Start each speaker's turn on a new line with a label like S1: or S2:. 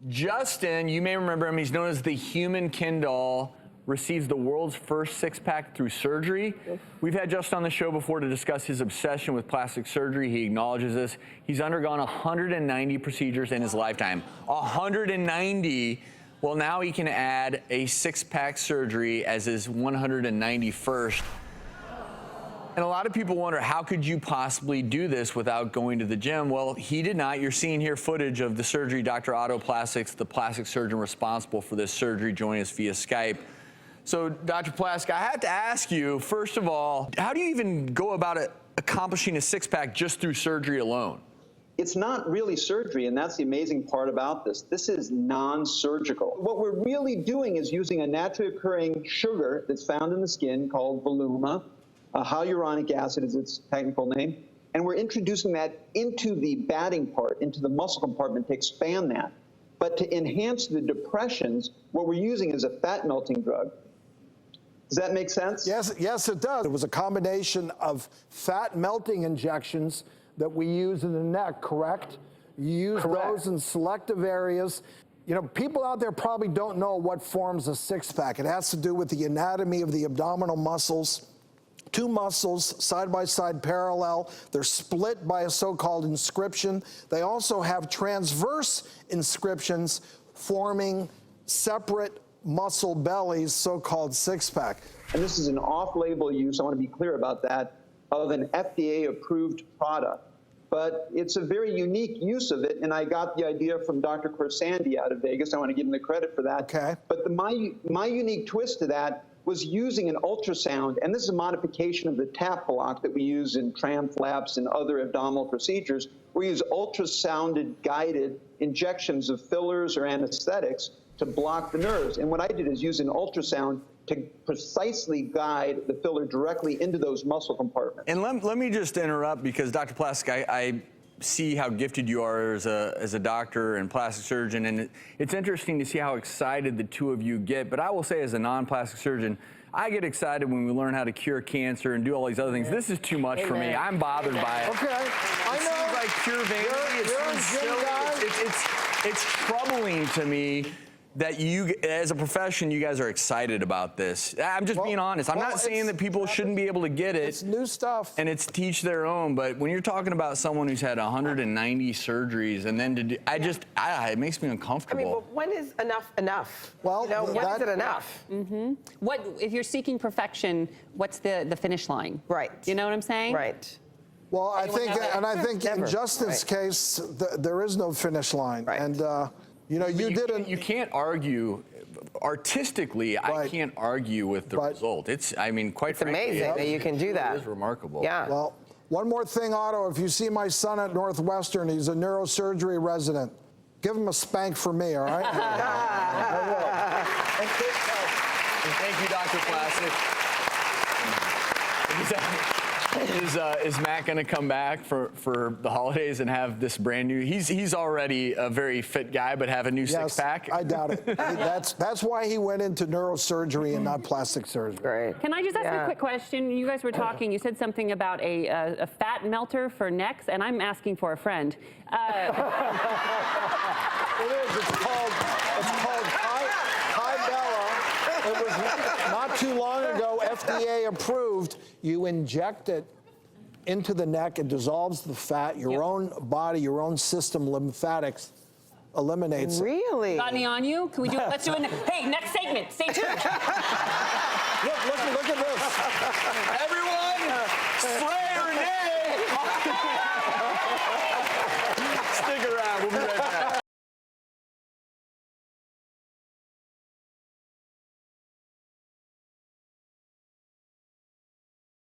S1: Justin, you may remember him. He's known as the human Ken doll. Receives the world's first six-pack through surgery. We've had Justin on the show before to discuss his obsession with plastic surgery. He acknowledges this. He's undergone 190 procedures in his lifetime. 190. Well, now he can add a six-pack surgery as his 191st. And a lot of people wonder, how could you possibly do this without going to the gym? Well, he did not. You're seeing here footage of the surgery. Dr. Otto Plastics, the plastic surgeon responsible for this surgery, joining us via Skype. So, Dr. Plastic, I have to ask you, first of all, how do you even go about accomplishing a six-pack just through surgery alone?
S2: It's not really surgery, and that's the amazing part about this. This is non-surgical. What we're really doing is using a naturally occurring sugar that's found in the skin called voluma. Hyaluronic acid is its technical name. And we're introducing that into the batting part, into the muscle compartment to expand that. But to enhance the depressions, what we're using is a fat-melting drug. Does that make sense?
S3: Yes, it does. It was a combination of fat-melting injections that we use in the neck, correct? You use those in selective areas. You know, people out there probably don't know what forms a six-pack. It has to do with the anatomy of the abdominal muscles. Two muscles, side by side parallel. They're split by a so-called inscription. They also have transverse inscriptions forming separate muscle bellies, so-called six-pack.
S2: And this is an off-label use, I want to be clear about that, of an FDA-approved product. But it's a very unique use of it, and I got the idea from Dr. Corsandi out of Vegas. I want to give him the credit for that.
S3: Okay.
S2: But my unique twist to that was using an ultrasound, and this is a modification of the tap block that we use in tram flaps and other abdominal procedures. We use ultrasounded guided injections of fillers or anesthetics to block the nerves. And what I did is use an ultrasound to precisely guide the filler directly into those muscle compartments.
S1: And let me just interrupt, because Dr. Plastic, I see how gifted you are as a doctor and plastic surgeon, and it's interesting to see how excited the two of you get. But I will say, as a non-plastic surgeon, I get excited when we learn how to cure cancer and do all these other things. This is too much for me. I'm bothered by it.
S3: Okay, I know.
S1: It seems like pure vanity. It's troubling to me that you, as a profession, you guys are excited about this. I'm just being honest. I'm not saying that people shouldn't be able to get it.
S3: It's new stuff.
S1: And it's teach their own. But when you're talking about someone who's had 190 surgeries and then to do, it makes me uncomfortable.
S4: I mean, but when is enough?
S3: Well,
S4: you know, when is it enough?
S5: What, if you're seeking perfection, what's the finish line?
S4: Right.
S5: You know what I'm saying?
S4: Right.
S3: Well, I think
S4: Never.
S3: in Justin's case, there is no finish line.
S4: Right.
S3: And, you know,
S1: you can't argue. Artistically, I can't argue with the result. I mean, quite frankly,
S4: amazing that you can do that.
S1: It is remarkable.
S4: Yeah.
S3: Well, one more thing, Otto. If you see my son at Northwestern, he's a neurosurgery resident. Give him a spank for me, all right?
S1: I will. And thank you, Dr. Plastic. Is Matt going to come back for the holidays and have this brand new? He's already a very fit guy, but have a new six-pack?
S3: I doubt it. That's why he went into neurosurgery and not plastic surgery.
S4: Great.
S5: Can I just ask a quick question? You guys were talking, you said something about a fat melter for necks, and I'm asking for a friend.
S3: It is. It's called High Bella. It was not too long ago FDA approved. You inject it into the neck. It dissolves the fat. Your own body, your own system, lymphatics eliminates it.
S4: Really?
S5: Got any on you? Can we do it? Let's do it. Hey, next segment. Stay tuned.
S3: Look at this.
S1: Everyone, spray Renee! Stick around. We'll be